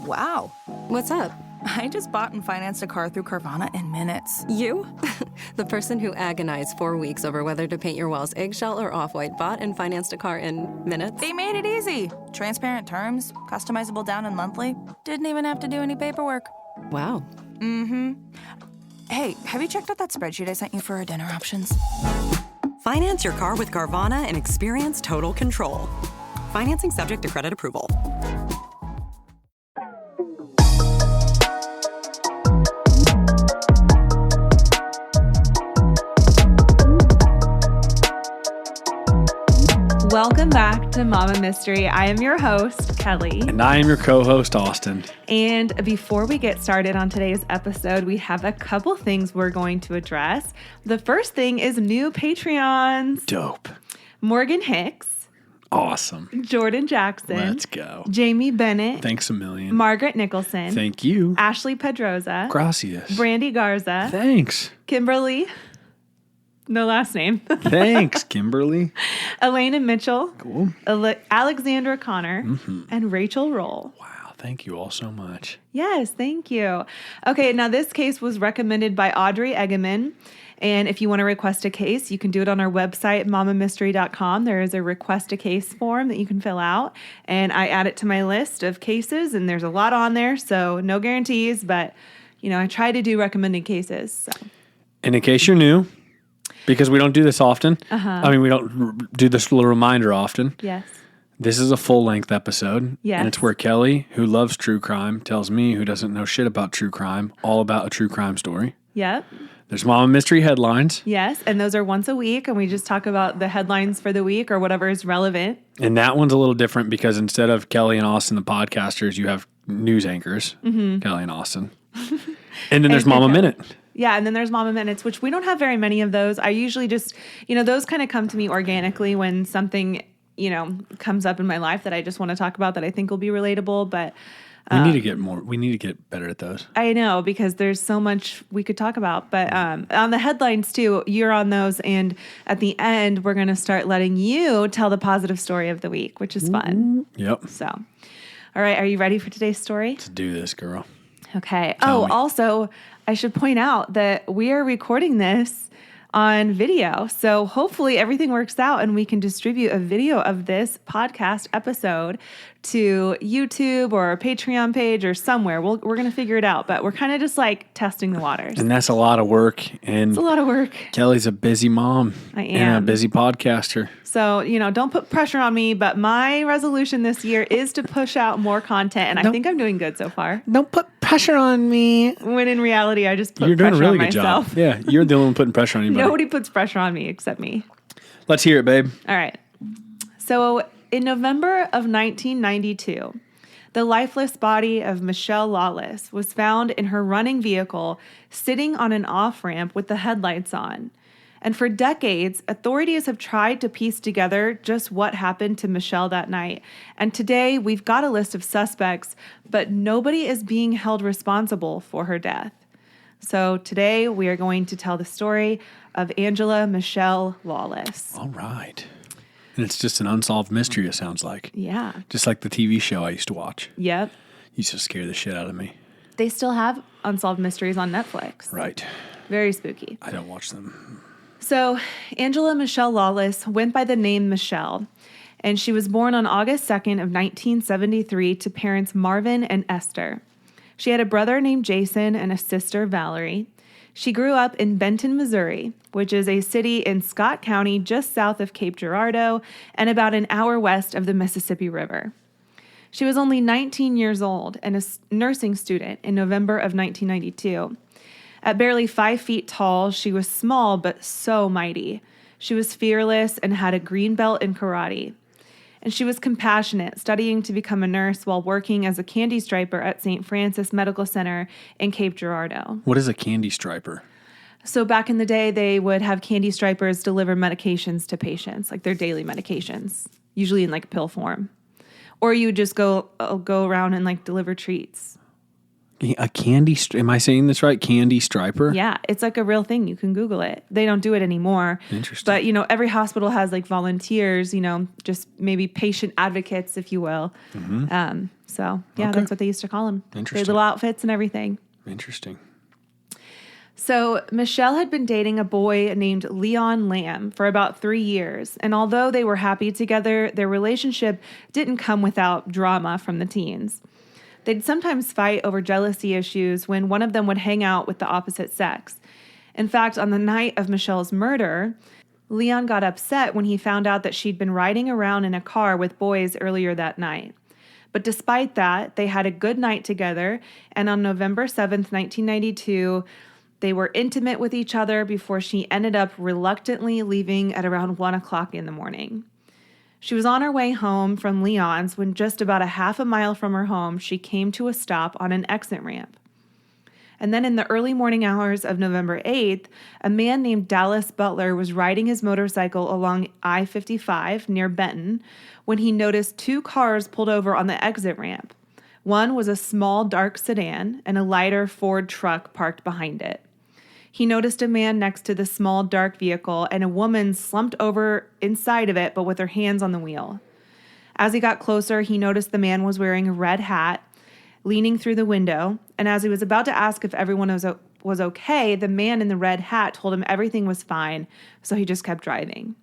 Wow. What's up? I just bought and financed a car through Carvana in minutes. You? The person who agonized 4 weeks over whether to paint your walls eggshell or off-white bought and financed a car in minutes? They made it easy. Transparent terms, customizable down and monthly. Didn't even have to do any paperwork. Wow. Mm-hmm. Hey, have you checked out that spreadsheet I sent you for our dinner options? Finance your car with Carvana and experience total control. Financing subject to credit approval. Welcome back to Mama Mystery. I am your host, Kelly. And I am your co-host, Austin. And before we get started on today's episode, we have a couple things we're going to address. The first thing is new Patreons. Dope. Morgan Hicks. Awesome. Jordan Jackson. Let's go. Jamie Bennett. Thanks a million. Margaret Nicholson. Thank you. Ashley Pedroza. Gracias. Brandy Garza. Thanks. Kimberly. No last name. Thanks, Kimberly. Elena Mitchell. Cool. Alexandra Connor. And Rachel Roll. Wow, thank you all so much. Yes, thank you. Okay, now this case was recommended by Audrey Eggeman. And if you want to request a case, you can do it on our website, mamamystery.com. There is a request a case form that you can fill out. And I add it to my list of cases, and there's a lot on there, so no guarantees. But, I try to do recommended cases. So. And in case you're new, because we don't do this often, we don't do this little reminder often. Yes. This is a full-length episode. Yes. And it's where Kelly, who loves true crime, tells me, who doesn't know shit about true crime, all about a true crime story. Yep. There's Mama Mystery headlines. Yes, and those are once a week, and we just talk about the headlines for the week or whatever is relevant. And that one's a little different because instead of Kelly and Austin, the podcasters, you have news anchors, Kelly and Austin. And then there's Mama Minute. Yeah, and then there's Mama Minutes, which we don't have very many of those. I usually just, those kind of come to me organically when something, comes up in my life that I just want to talk about that I think will be relatable. But we need to get more. We need to get better at those. I know, because there's so much we could talk about. But on the headlines too, you're on those, and at the end, we're going to start letting you tell the positive story of the week, which is fun. Yep. So, all right, are you ready for today's story? Let's do this, girl. Okay. Tell me. Also, I should point out that we are recording this on video. So hopefully everything works out and we can distribute a video of this podcast episode to YouTube or a Patreon page or somewhere. We're going to figure it out, but we're kind of just like testing the waters. And that's a lot of work. And it's a lot of work. Kelly's a busy mom. I am. And a busy podcaster. So, don't put pressure on me, but my resolution this year is to push out more content, and I think I'm doing good so far. Don't put pressure on me. When in reality, I just put You're doing pressure a really on good myself. job. Yeah, you're the only one putting pressure on anybody. Nobody puts pressure on me except me. Let's hear it, babe. All right. So in November of 1992, the lifeless body of Mischelle Lawless was found in her running vehicle sitting on an off-ramp with the headlights on. And for decades, authorities have tried to piece together just what happened to Mischelle that night. And today, we've got a list of suspects, but nobody is being held responsible for her death. So today, we are going to tell the story of Angela Mischelle Lawless. All right. And it's just an unsolved mystery, it sounds like. Yeah. Just like the TV show I used to watch. Yep. Used to scare the shit out of me. They still have unsolved mysteries on Netflix. Right. Very spooky. I don't watch them. So, Angela Mischelle Lawless went by the name Mischelle, and she was born on August 2nd of 1973 to parents Marvin and Esther. She had a brother named Jason and a sister, Valerie. She grew up in Benton, Missouri, which is a city in Scott County just south of Cape Girardeau and about an hour west of the Mississippi River. She was only 19 years old and a nursing student in November of 1992. At barely 5 feet tall, she was small but so mighty. She was fearless and had a green belt in karate. And she was compassionate, studying to become a nurse while working as a candy striper at St. Francis Medical Center in Cape Girardeau. What is a candy striper? So back in the day, they would have candy stripers deliver medications to patients, like their daily medications, usually in like pill form. Or you just go around and like deliver treats. A candy, am I saying this right? Candy striper? Yeah, it's like a real thing. You can Google it. They don't do it anymore. Interesting. But, every hospital has like volunteers, just maybe patient advocates, if you will. So, yeah, Okay. that's what they used to call them. They had Interesting. little outfits and everything. Interesting. So Mischelle had been dating a boy named Leon Lamb for about 3 years. And although they were happy together, their relationship didn't come without drama from the teens. They'd sometimes fight over jealousy issues when one of them would hang out with the opposite sex. In fact, on the night of Michelle's murder, Leon got upset when he found out that she'd been riding around in a car with boys earlier that night. But despite that, they had a good night together, and on November 7th, 1992, they were intimate with each other before she ended up reluctantly leaving at around 1 o'clock in the morning. She was on her way home from Leon's when just about a half a mile from her home, she came to a stop on an exit ramp. And then in the early morning hours of November 8th, a man named Dallas Butler was riding his motorcycle along I-55 near Benton when he noticed 2 cars pulled over on the exit ramp. One was a small dark sedan and a lighter Ford truck parked behind it. He noticed a man next to the small dark vehicle and a woman slumped over inside of it, but with her hands on the wheel. As he got closer, he noticed the man was wearing a red hat, leaning through the window, and as he was about to ask if everyone was okay, the man in the red hat told him everything was fine, so he just kept driving.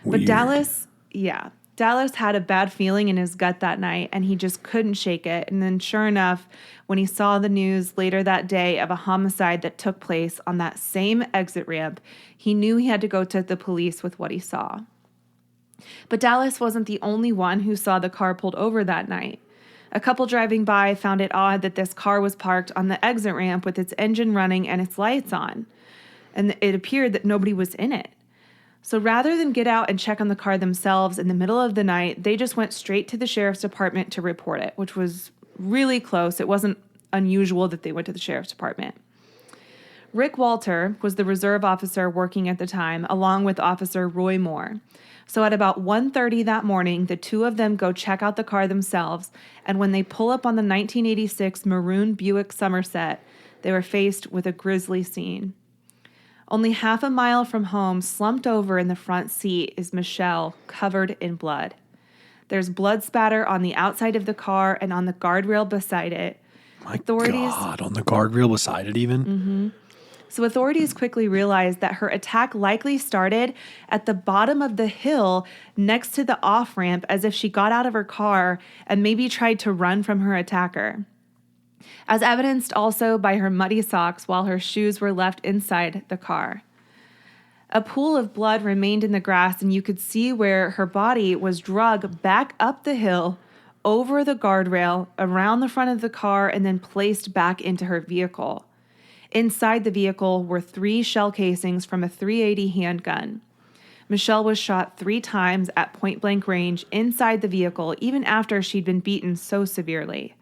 Weird. But Dallas had a bad feeling in his gut that night, and he just couldn't shake it. And then sure enough, when he saw the news later that day of a homicide that took place on that same exit ramp, he knew he had to go to the police with what he saw. But Dallas wasn't the only one who saw the car pulled over that night. A couple driving by found it odd that this car was parked on the exit ramp with its engine running and its lights on, and it appeared that nobody was in it. So rather than get out and check on the car themselves in the middle of the night, they just went straight to the sheriff's department to report it, which was really close. It wasn't unusual that they went to the sheriff's department. Rick Walter was the reserve officer working at the time, along with Officer Roy Moore. So at about 1:30 that morning, the two of them go check out the car themselves, and when they pull up on the 1986 maroon Buick Somerset, they were faced with a grisly scene. Only half a mile from home, slumped over in the front seat, is Mischelle, covered in blood. There's blood spatter on the outside of the car and on the guardrail beside it. My God, on the guardrail beside it even? Mm-hmm. So authorities quickly realized that her attack likely started at the bottom of the hill next to the off-ramp, as if she got out of her car and maybe tried to run from her attacker, as evidenced also by her muddy socks while her shoes were left inside the car. A pool of blood remained in the grass, and you could see where her body was dragged back up the hill, over the guardrail, around the front of the car, and then placed back into her vehicle. Inside the vehicle were 3 shell casings from a .380 handgun. Mischelle was shot 3 times at point-blank range inside the vehicle, even after she'd been beaten so severely.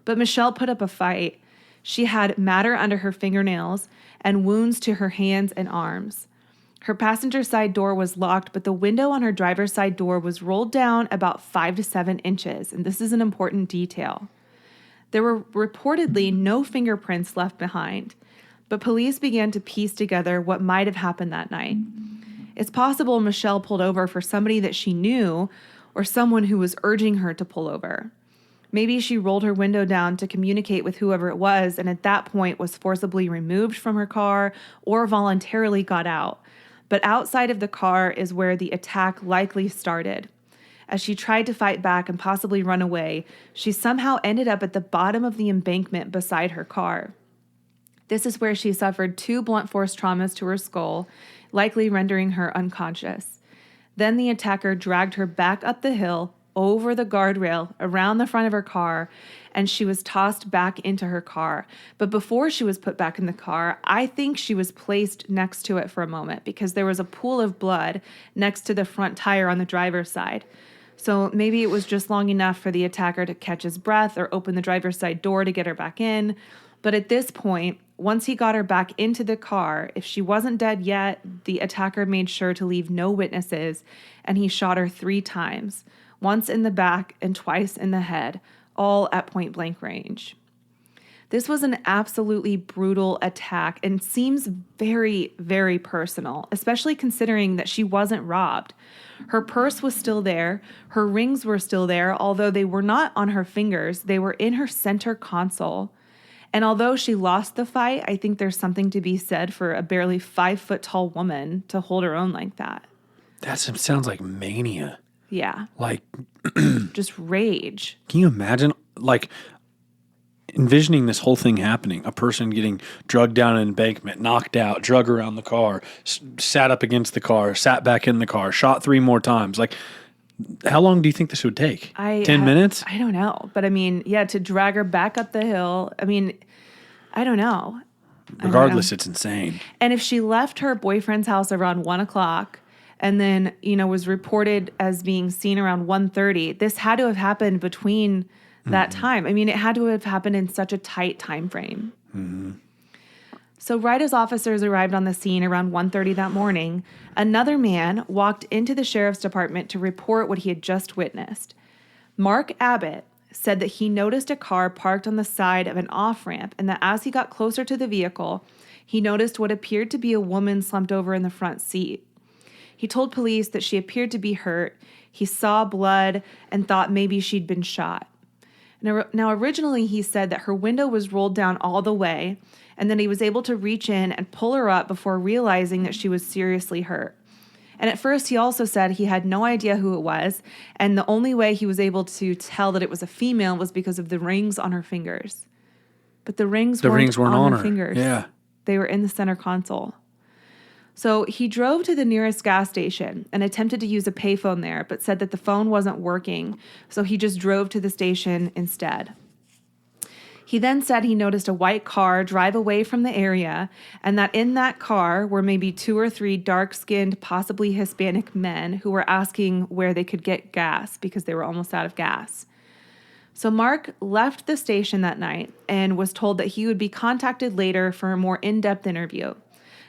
But Mischelle put up a fight. She had matter under her fingernails and wounds to her hands and arms. Her passenger side door was locked, but the window on her driver's side door was rolled down about 5 to 7 inches, and this is an important detail. There were reportedly no fingerprints left behind, but police began to piece together what might have happened that night. It's possible Mischelle pulled over for somebody that she knew or someone who was urging her to pull over. Maybe she rolled her window down to communicate with whoever it was, and at that point was forcibly removed from her car or voluntarily got out. But outside of the car is where the attack likely started. As she tried to fight back and possibly run away, she somehow ended up at the bottom of the embankment beside her car. This is where she suffered 2 blunt force traumas to her skull, likely rendering her unconscious. Then the attacker dragged her back up the hill, over the guardrail, around the front of her car, and she was tossed back into her car. But before she was put back in the car, I think she was placed next to it for a moment because there was a pool of blood next to the front tire on the driver's side. So maybe it was just long enough for the attacker to catch his breath or open the driver's side door to get her back in. But at this point, once he got her back into the car, if she wasn't dead yet, the attacker made sure to leave no witnesses, and he shot her 3 times, once in the back and twice in the head, all at point-blank range. This was an absolutely brutal attack and seems very, very personal, especially considering that she wasn't robbed. Her purse was still there. Her rings were still there, although they were not on her fingers. They were in her center console. And although she lost the fight, I think there's something to be said for a barely 5-foot-tall woman to hold her own like that. That sounds like mania. Yeah. Like, just rage. can you imagine, like, envisioning this whole thing happening? A person getting drugged down an embankment, knocked out, drug around the car, sat up against the car, sat back in the car, shot 3 more times. Like, how long do you think this would take? 10 minutes? I don't know. But I mean, yeah, to drag her back up the hill, I mean, I don't know. Regardless, it's insane. And if she left her boyfriend's house around 1 o'clock and then, was reported as being seen around 1:30, this had to have happened between that time. I mean, it had to have happened in such a tight time frame. Mm-hmm. So right as officers arrived on the scene around 1:30 that morning, another man walked into the sheriff's department to report what he had just witnessed. Mark Abbott said that he noticed a car parked on the side of an off-ramp and that as he got closer to the vehicle, he noticed what appeared to be a woman slumped over in the front seat. He told police that she appeared to be hurt. He saw blood and thought maybe she'd been shot. Now, originally he said that her window was rolled down all the way and then he was able to reach in and pull her up before realizing that she was seriously hurt. And at first he also said he had no idea who it was, and the only way he was able to tell that it was a female was because of the rings on her fingers. But the rings weren't on her fingers. Yeah. They were in the center console. So he drove to the nearest gas station and attempted to use a payphone there, but said that the phone wasn't working, so he just drove to the station instead. He then said he noticed a white car drive away from the area and that in that car were maybe 2 or 3 dark-skinned, possibly Hispanic men who were asking where they could get gas because they were almost out of gas. So Mark left the station that night and was told that he would be contacted later for a more in-depth interview.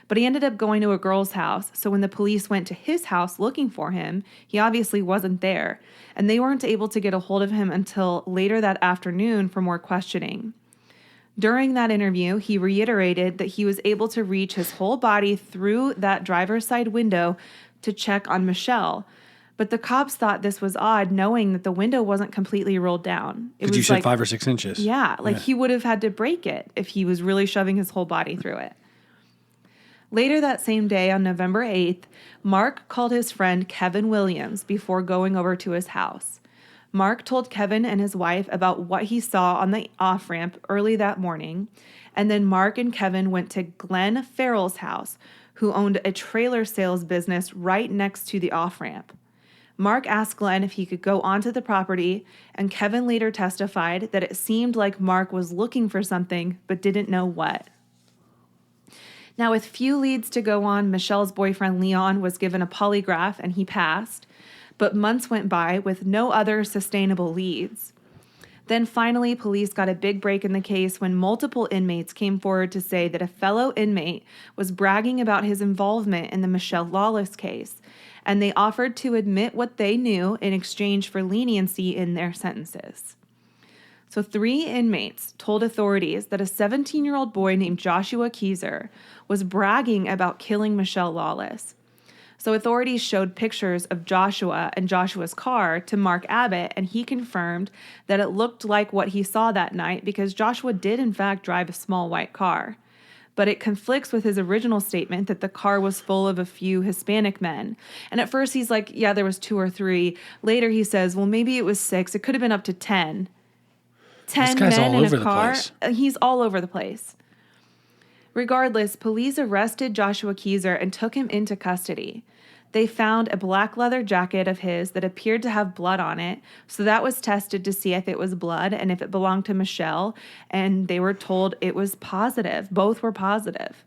But he ended up going to a girl's house, so when the police went to his house looking for him, he obviously wasn't there, and they weren't able to get a hold of him until later that afternoon for more questioning. During that interview, he reiterated that he was able to reach his whole body through that driver's side window to check on Mischelle, but the cops thought this was odd, knowing that the window wasn't completely rolled down. Because you said 5 or 6 inches. Yeah, he would have had to break it if he was really shoving his whole body through it. Later that same day, on November 8th, Mark called his friend Kevin Williams before going over to his house. Mark told Kevin and his wife about what he saw on the off-ramp early that morning, and then Mark and Kevin went to Glenn Farrell's house, who owned a trailer sales business right next to the off-ramp. Mark asked Glenn if he could go onto the property, and Kevin later testified that it seemed like Mark was looking for something but didn't know what. Now, with few leads to go on, Michelle's boyfriend Leon was given a polygraph and he passed, but months went by with no other sustainable leads. Then finally, police got a big break in the case when multiple inmates came forward to say that a fellow inmate was bragging about his involvement in the Mischelle Lawless case, and they offered to admit what they knew in exchange for leniency in their sentences. So 3 inmates told authorities that a 17-year-old boy named Joshua Keyser was bragging about killing Mischelle Lawless. So authorities showed pictures of Joshua and Joshua's car to Mark Abbott, and he confirmed that it looked like what he saw that night because Joshua did in fact drive a small white car. But it conflicts with his original statement that the car was full of a few Hispanic men. And at first he's like, yeah, there was 2 or 3. Later he says, well, maybe it was 6. It could have been up to 10. 10 men in a car. He's all over the place. Regardless, police arrested Joshua Keyser and took him into custody. They found a black leather jacket of his that appeared to have blood on it, so that was tested to see if it was blood and if it belonged to Mischelle, and they were told it was positive. Both were positive.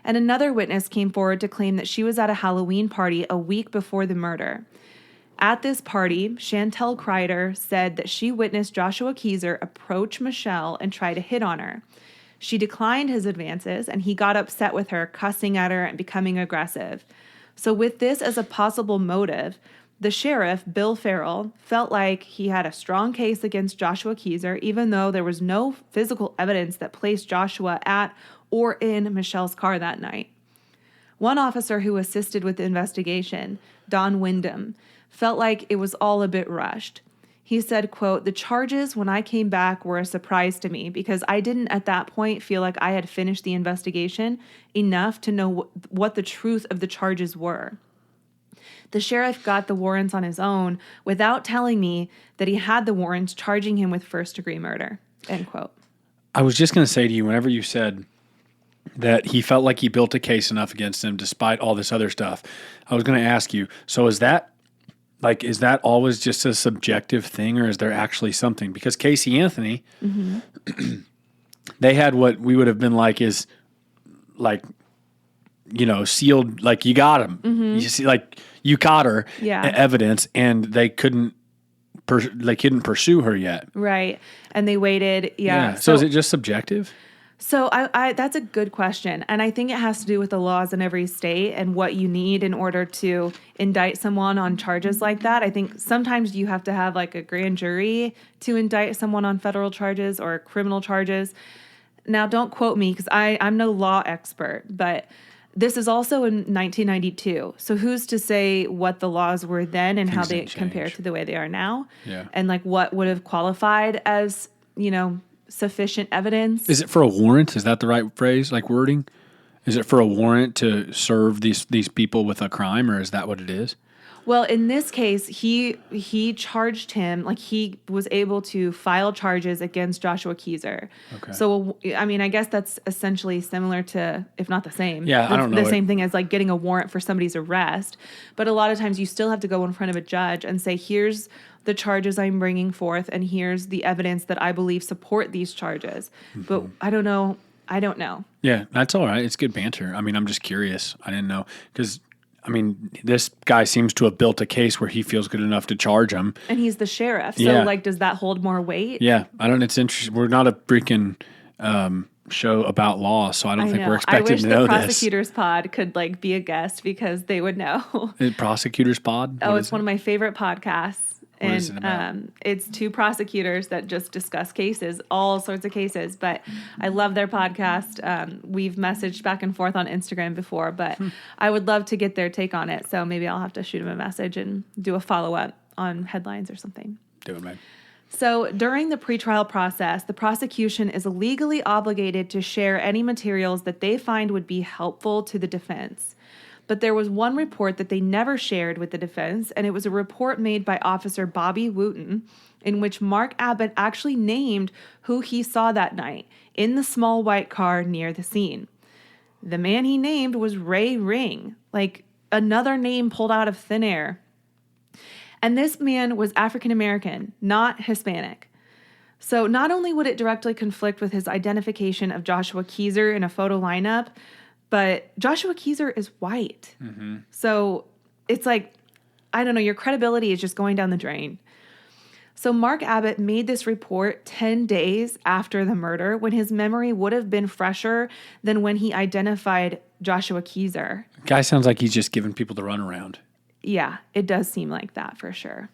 And another witness came forward to claim that she was at a Halloween party a week before the murder. At this party, Chantel Kreider said that she witnessed Joshua Keyser approach Mischelle and try to hit on her. She declined his advances, and he got upset with her, cussing at her and becoming aggressive. So with this as a possible motive, The sheriff, Bill Farrell, felt like he had a strong case against Joshua Keezer, even though there was no physical evidence that placed Joshua at or in Mischelle's car that night. One officer who assisted with the investigation, Don Wyndham, felt like it was all a bit rushed. He said, quote, "The charges when I came back were a surprise to me because I didn't at that point feel like I had finished the investigation enough to know what the truth of the charges were. The sheriff got the warrants on his own without telling me that he had the warrants charging him with first-degree murder," end quote. I was just going to say to you, whenever you said that he felt like he built a case enough against him despite all this other stuff, I was going to ask you, so is that always just a subjective thing, or is there actually something? Because Casey Anthony, they had what we would have been like is like, sealed, like you got him. You see, like you caught her evidence, and they couldn't pursue her yet. Right. And they waited. Yeah. So is it just subjective? So I that's a good question. And I think it has to do with the laws in every state and what you need in order to indict someone on charges like that. I think sometimes you have to have like a grand jury to indict someone on federal charges or criminal charges. Now, don't quote me because I'm no law expert, but this is also in 1992. So who's to say what the laws were then and how they compare to the way they are now? Yeah. And like what would have qualified as, sufficient evidence. Is it for a warrant? Is that the right phrase, like wording? Is it for a warrant to serve these people with a crime, or is that what it is? Well, in this case, he charged him, like he was able to file charges against Joshua Keezer. Okay. So, I mean, I guess that's essentially similar to, if not the same. Yeah, I don't know. The same thing as like getting a warrant for somebody's arrest. But a lot of times you still have to go in front of a judge and say, here's the charges I'm bringing forth, and here's the evidence that I believe support these charges. But I don't know. Yeah, that's all right. It's good banter. I mean, I'm just curious. I didn't know because, I mean, this guy seems to have built a case where he feels good enough to charge him. And he's the sheriff. So, Yeah. like, does that hold more weight? Yeah, I don't. It's interesting. We're not a freaking show about law, so I don't think we're expected to know I wish the this. Prosecutors Pod could like be a guest because they would know. Prosecutors Pod? Oh, it's one of my favorite podcasts. What is it about? It's two prosecutors that just discuss cases, all sorts of cases. But I love their podcast. We've messaged back and forth on Instagram before, but I would love to get their take on it. So maybe I'll have to shoot them a message and do a follow-up on headlines or something. Do it, man. So during the pretrial process, the prosecution is legally obligated to share any materials that they find would be helpful to the defense. But there was one report that they never shared with the defense, and it was a report made by Officer Bobby Wooten, in which Mark Abbott actually named who he saw that night in the small white car near the scene. The man he named was Ray Ring, like another name pulled out of thin air. And this man was African American, not Hispanic. So not only would it directly conflict with his identification of Joshua Keezer in a photo lineup, but Joshua Keezer is white. So it's like, I don't know, your credibility is just going down the drain. So Mark Abbott made this report 10 days after the murder when his memory would have been fresher than when he identified Joshua Keezer. Guy sounds like he's just giving people the runaround. Yeah, it does seem like that for sure.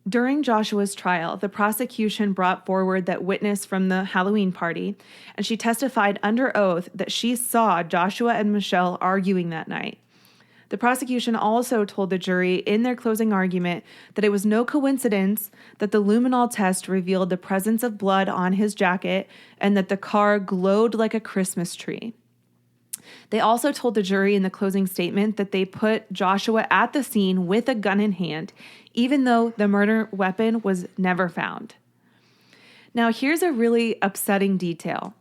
During Joshua's trial, the prosecution brought forward that witness from the Halloween party, and she testified under oath that she saw Joshua and Mischelle arguing that night. The prosecution also told the jury in their closing argument that it was no coincidence that the luminol test revealed the presence of blood on his jacket and that the car glowed like a Christmas tree. They also told the jury in the closing statement that they put Joshua at the scene with a gun in hand, even though the murder weapon was never found. Now, here's a really upsetting detail.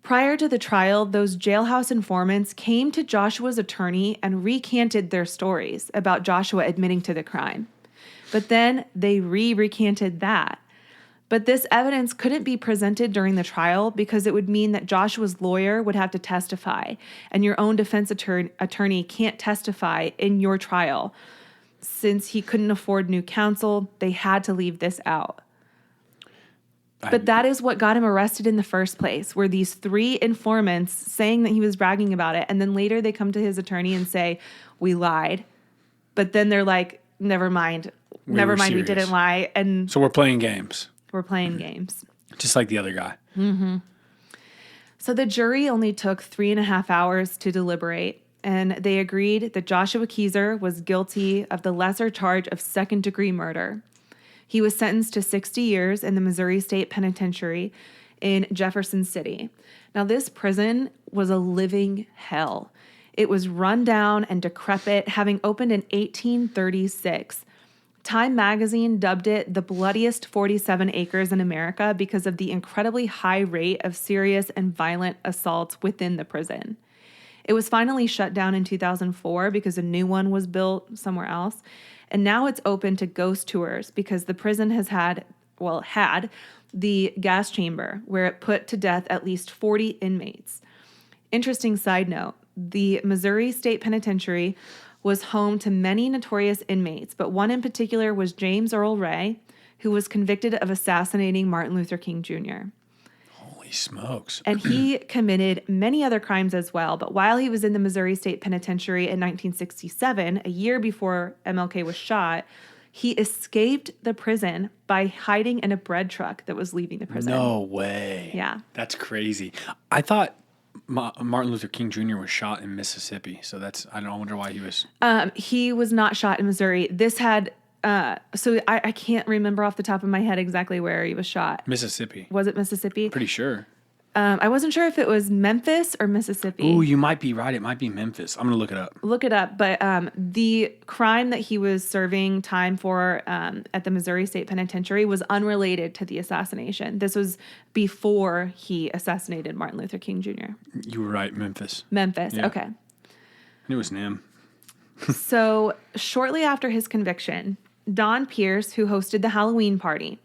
Prior to the trial, those jailhouse informants came to Joshua's attorney and recanted their stories about Joshua admitting to the crime. But then they recanted that. But this evidence couldn't be presented during the trial because it would mean that Joshua's lawyer would have to testify, and your own defense attorney can't testify in your trial. Since he couldn't afford new counsel, they had to leave this out. But that is what got him arrested in the first place, were these three informants saying that he was bragging about it, and then later they come to his attorney and say, we lied. But then they're like, never mind. We Never were mind, we serious. didn't lie. And So we're playing games, we're playing games. just like the other guy. So the jury only took 3.5 hours to deliberate, and they agreed that Joshua Keezer was guilty of the lesser charge of second-degree murder. He was sentenced to 60 years in the Missouri State Penitentiary in Jefferson City. Now, this prison was a living hell. It was run down and decrepit, having opened in 1836. Time magazine dubbed it the bloodiest 47 acres in America because of the incredibly high rate of serious and violent assaults within the prison. It was finally shut down in 2004 because a new one was built somewhere else. And now it's open to ghost tours because the prison has had the gas chamber where it put to death at least 40 inmates. Interesting side note, the Missouri State Penitentiary was home to many notorious inmates, but one in particular was James Earl Ray, who was convicted of assassinating Martin Luther King Jr. Holy smokes. And he committed many other crimes as well. But while he was in the Missouri State Penitentiary in 1967, a year before MLK was shot, he escaped the prison by hiding in a bread truck that was leaving the prison. No way. Yeah. That's crazy. I thought Martin Luther King Jr. was shot in Mississippi. So I wonder why he was. He was not shot in Missouri. This had, I can't remember off the top of my head exactly where he was shot. Mississippi. Was it Mississippi? Pretty sure. I wasn't sure if it was Memphis or Mississippi. Ooh, you might be right. It might be Memphis. I'm going to look it up. Look it up. But the crime that he was serving time for at the Missouri State Penitentiary was unrelated to the assassination. This was before he assassinated Martin Luther King Jr. You were right. Memphis. Memphis. Yeah. Okay. It was Nim. So shortly after his conviction, Dawn Pierce, who hosted the Halloween party,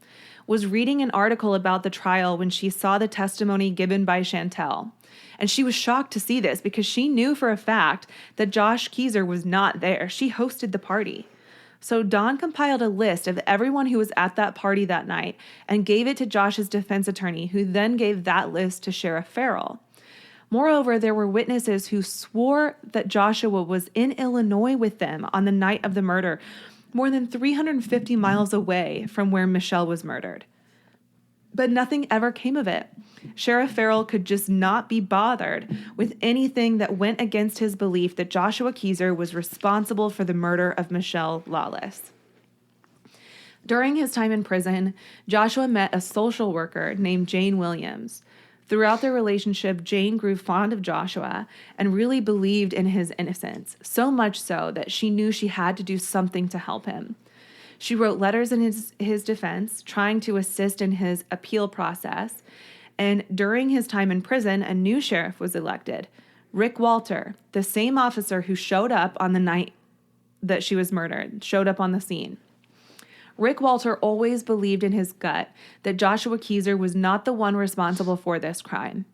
was reading an article about the trial when she saw the testimony given by Chantel. And she was shocked to see this because she knew for a fact that Josh Keezer was not there. She hosted the party. So Dawn compiled a list of everyone who was at that party that night and gave it to Josh's defense attorney, who then gave that list to Sheriff Farrell. Moreover, there were witnesses who swore that Joshua was in Illinois with them on the night of the murder, more than 350 miles away from where Mischelle was murdered. But nothing ever came of it. Sheriff Farrell could just not be bothered with anything that went against his belief that Joshua Keezer was responsible for the murder of Mischelle Lawless. During his time in prison, Joshua met a social worker named Jane Williams. Throughout their relationship, Jane grew fond of Joshua and really believed in his innocence, so much so that she knew she had to do something to help him. She wrote letters in his defense, trying to assist in his appeal process. And during his time in prison, a new sheriff was elected, Rick Walter, the same officer who showed up on the night that she was murdered, showed up on the scene. Rick Walter always believed in his gut that Joshua Keezer was not the one responsible for this crime.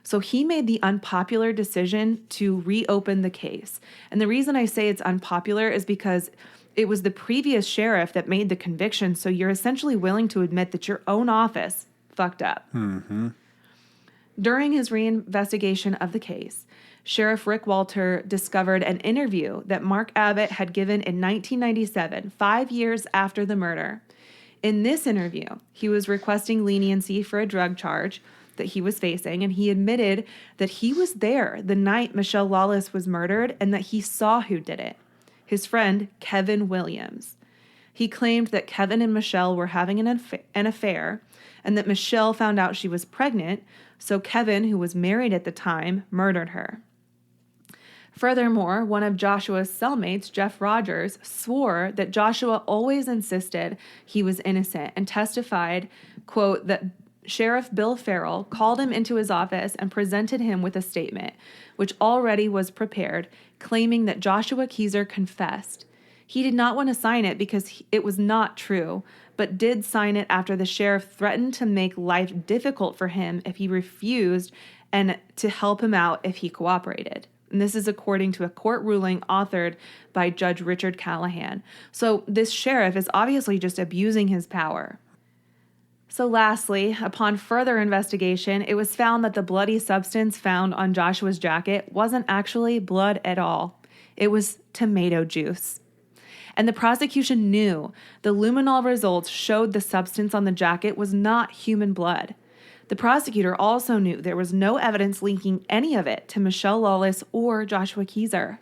So he made the unpopular decision to reopen the case. And the reason I say it's unpopular is because it was the previous sheriff that made the conviction, so you're essentially willing to admit that your own office fucked up. Mm-hmm. During his reinvestigation of the case, Sheriff Rick Walter discovered an interview that Mark Abbott had given in 1997, 5 years after the murder. In this interview, he was requesting leniency for a drug charge that he was facing, and he admitted that he was there the night Mischelle Lawless was murdered and that he saw who did it, his friend Kevin Williams. He claimed that Kevin and Mischelle were having an affair and that Mischelle found out she was pregnant, so Kevin, who was married at the time, murdered her. Furthermore, one of Joshua's cellmates, Jeff Rogers, swore that Joshua always insisted he was innocent and testified, quote, that Sheriff Bill Farrell called him into his office and presented him with a statement, which already was prepared, claiming that Joshua Keezer confessed. He did not want to sign it because it was not true, but did sign it after the sheriff threatened to make life difficult for him if he refused and to help him out if he cooperated. And this is according to a court ruling authored by Judge Richard Callahan. So this sheriff is obviously just abusing his power. So lastly, upon further investigation, it was found that the bloody substance found on Joshua's jacket wasn't actually blood at all. It was tomato juice. And the prosecution knew the luminol results showed the substance on the jacket was not human blood. The prosecutor also knew there was no evidence linking any of it to Mischelle Lawless or Joshua Keezer.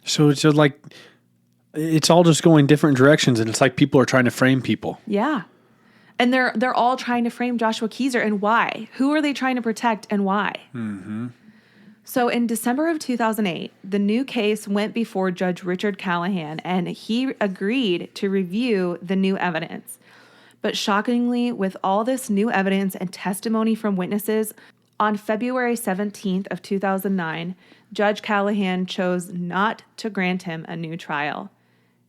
So it's just like, it's all just going different directions, and it's like people are trying to frame people. Yeah. And they're all trying to frame Joshua Keezer, and why? Who are they trying to protect and why? Mm-hmm. So in December of 2008, the new case went before Judge Richard Callahan, and he agreed to review the new evidence. But shockingly, with all this new evidence and testimony from witnesses, on February 17th of 2009, Judge Callahan chose not to grant him a new trial.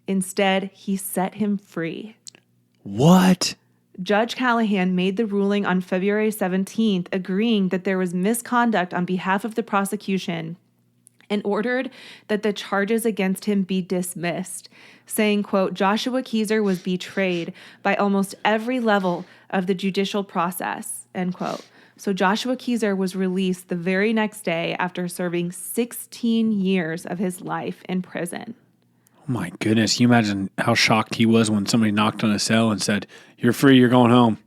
Instead, he set him free. What? Judge Callahan made the ruling on February 17th, agreeing that there was misconduct on behalf of the prosecution and ordered that the charges against him be dismissed, saying, quote, Joshua Keezer was betrayed by almost every level of the judicial process, end quote. So Joshua Keezer was released the very next day after serving 16 years of his life in prison. Oh my goodness. Can you imagine how shocked he was when somebody knocked on his cell and said, you're free, you're going home?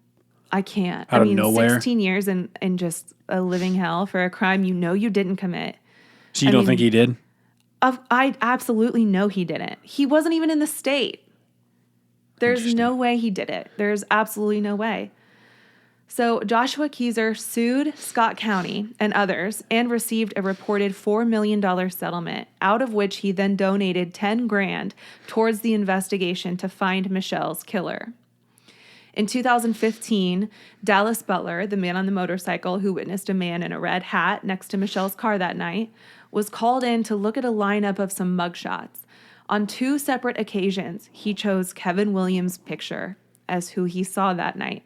I can't. Out of nowhere? 16 years in just a living hell for a crime you didn't commit. So you don't think he did? I absolutely know he didn't. He wasn't even in the state. There's no way he did it. There's absolutely no way. So Joshua Keezer sued Scott County and others and received a reported $4 million settlement, out of which he then donated $10,000 towards the investigation to find Michelle's killer. In 2015, Dallas Butler, the man on the motorcycle who witnessed a man in a red hat next to Michelle's car that night, was called in to look at a lineup of some mugshots. On 2 separate occasions, he chose Kevin Williams' picture as who he saw that night.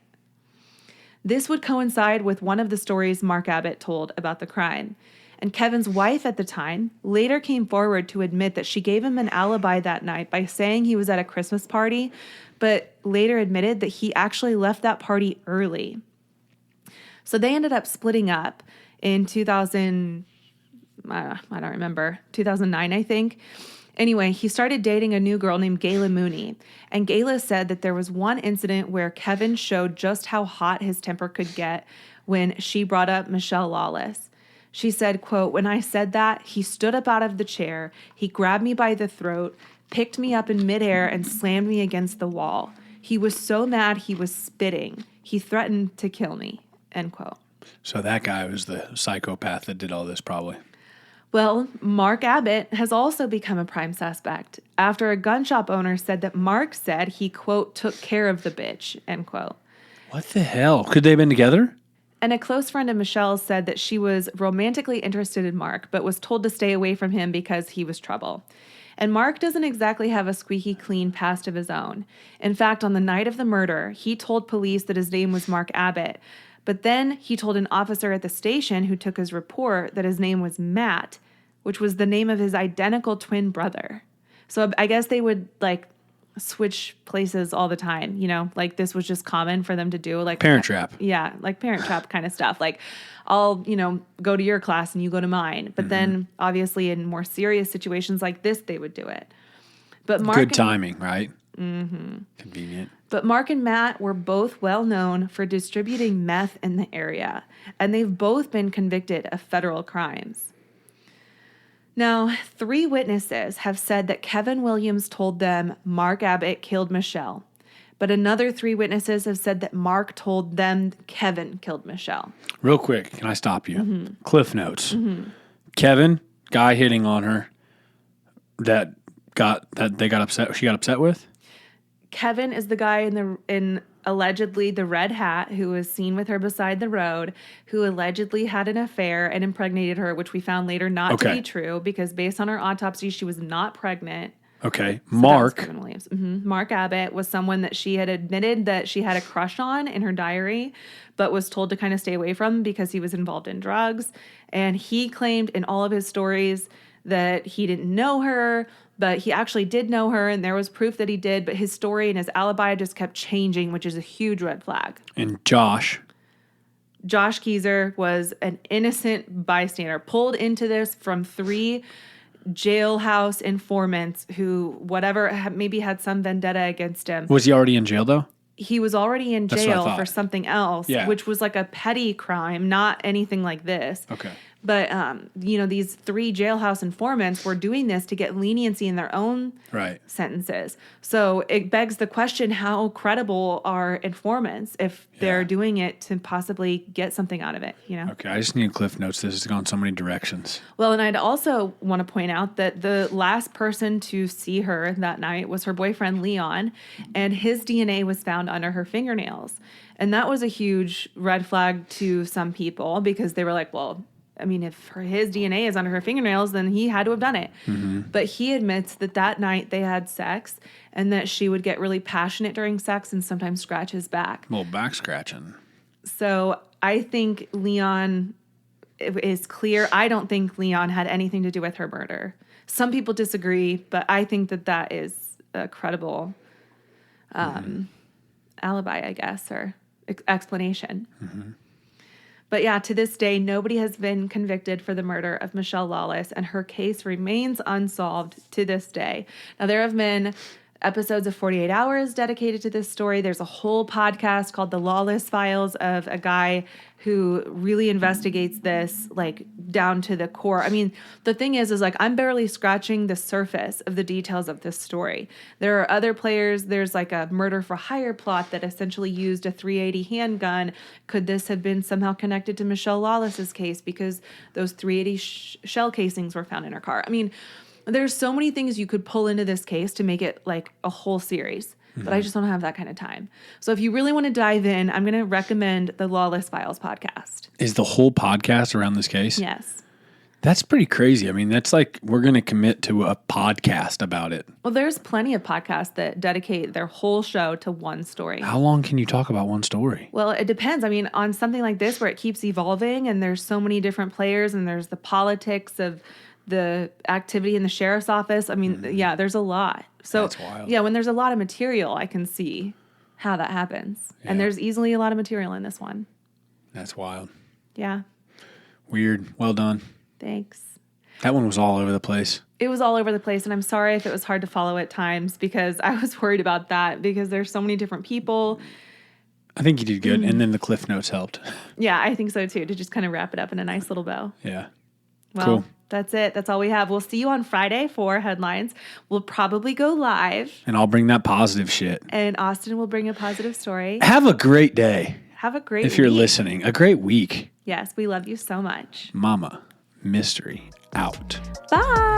This would coincide with one of the stories Mark Abbott told about the crime. And Kevin's wife at the time later came forward to admit that she gave him an alibi that night by saying he was at a Christmas party, but later admitted that he actually left that party early. So they ended up splitting up in 2009, I think. Anyway, he started dating a new girl named Gayla Mooney, and Gayla said that there was one incident where Kevin showed just how hot his temper could get when she brought up Mischelle Lawless. She said, quote, when I said that, he stood up out of the chair, he grabbed me by the throat, picked me up in midair, and slammed me against the wall. He was so mad he was spitting. He threatened to kill me, end quote. So that guy was the psychopath that did all this probably. Well, Mark Abbott has also become a prime suspect after a gun shop owner said that Mark said he, quote, took care of the bitch, end quote. What the hell? Could they have been together? And a close friend of Michelle said that she was romantically interested in Mark, but was told to stay away from him because he was trouble. And Mark doesn't exactly have a squeaky clean past of his own. In fact, on the night of the murder, he told police that his name was Mark Abbott. But then he told an officer at the station who took his report that his name was Matt, which was the name of his identical twin brother. So I guess they would like switch places all the time, you know, like this was just common for them to do. Like Parent Trap. Yeah, like Parent Trap kind of stuff. Like I'll, you know, go to your class and you go to mine. But then obviously in more serious situations like this, they would do it. But Mark Good timing, right? Mm-hmm. Convenient. But Mark and Matt were both well known for distributing meth in the area, and they've both been convicted of federal crimes. Now, 3 witnesses have said that Kevin Williams told them Mark Abbott killed Michelle, but another 3 witnesses have said that Mark told them Kevin killed Michelle. Real quick, can I stop you? Cliff notes. Kevin, guy hitting on her that they got upset. She got upset with. Kevin is the guy in allegedly the red hat who was seen with her beside the road, who allegedly had an affair and impregnated her, which we found later not to be true because based on her autopsy, she was not pregnant. Okay. So Mark. Kevin Williams. Mark Abbott was someone that she had admitted that she had a crush on in her diary, but was told to kind of stay away from because he was involved in drugs. And he claimed in all of his stories that he didn't know her, but he actually did know her, and there was proof that he did, but his story and his alibi just kept changing, which is a huge red flag. And Josh Keezer was an innocent bystander, pulled into this from 3 jailhouse informants who, maybe had some vendetta against him. Was he already in jail though? He was already in That's what I jail thought. for something else, Yeah. which was like a petty crime, not anything like this. Okay. But, these 3 jailhouse informants were doing this to get leniency in their own Right. sentences. So it begs the question, how credible are informants if they're doing it to possibly get something out of it, Okay. I just need Cliff Notes. This has gone so many directions. Well, and I'd also want to point out that the last person to see her that night was her boyfriend, Leon, and his DNA was found under her fingernails. And that was a huge red flag to some people because they were like, well, I mean, if his DNA is under her fingernails, then he had to have done it. Mm-hmm. But he admits that night they had sex and that she would get really passionate during sex and sometimes scratch his back. A little back scratching. So I think Leon is clear. I don't think Leon had anything to do with her murder. Some people disagree, but I think that is a credible alibi, I guess, or explanation. Mm-hmm. But yeah, to this day, nobody has been convicted for the murder of Mischelle Lawless, and her case remains unsolved to this day. Now, there have been episodes of 48 Hours dedicated to this story. There's a whole podcast called The Lawless Files of a guy who really investigates this, like, down to the core. I mean, the thing is like, I'm barely scratching the surface of the details of this story. There are other players. There's like a murder for hire plot that essentially used a .380 handgun. Could this have been somehow connected to Mischelle Lawless's case because those .380 shell casings were found in her car? I mean, there's so many things you could pull into this case to make it like a whole series. But I just don't have that kind of time. So if you really want to dive in, I'm going to recommend the Lawless Files podcast. Is the whole podcast around this case? Yes. That's pretty crazy. I mean, that's like we're going to commit to a podcast about it. Well, there's plenty of podcasts that dedicate their whole show to one story. How long can you talk about one story? Well, it depends. I mean, on something like this where it keeps evolving and there's so many different players and there's the politics of the activity in the sheriff's office. I mean, yeah, there's a lot. So, That's wild. Yeah, when there's a lot of material, I can see how that happens. Yeah. And there's easily a lot of material in this one. That's wild. Yeah. Weird. Well done. Thanks. That one was all over the place. It was all over the place, and I'm sorry if it was hard to follow at times because I was worried about that because there's so many different people. I think you did good. And then the Cliff Notes helped. Yeah, I think so too, to just kind of wrap it up in a nice little bow. Yeah. Well, Cool. That's it. That's all we have. We'll see you on Friday for headlines. We'll probably go live, And I'll bring that positive shit. and Austin will bring a positive story. Have a great day. Have a great If you're week. listening, a great week. Yes, we love you so much. Mama Mystery out. Bye.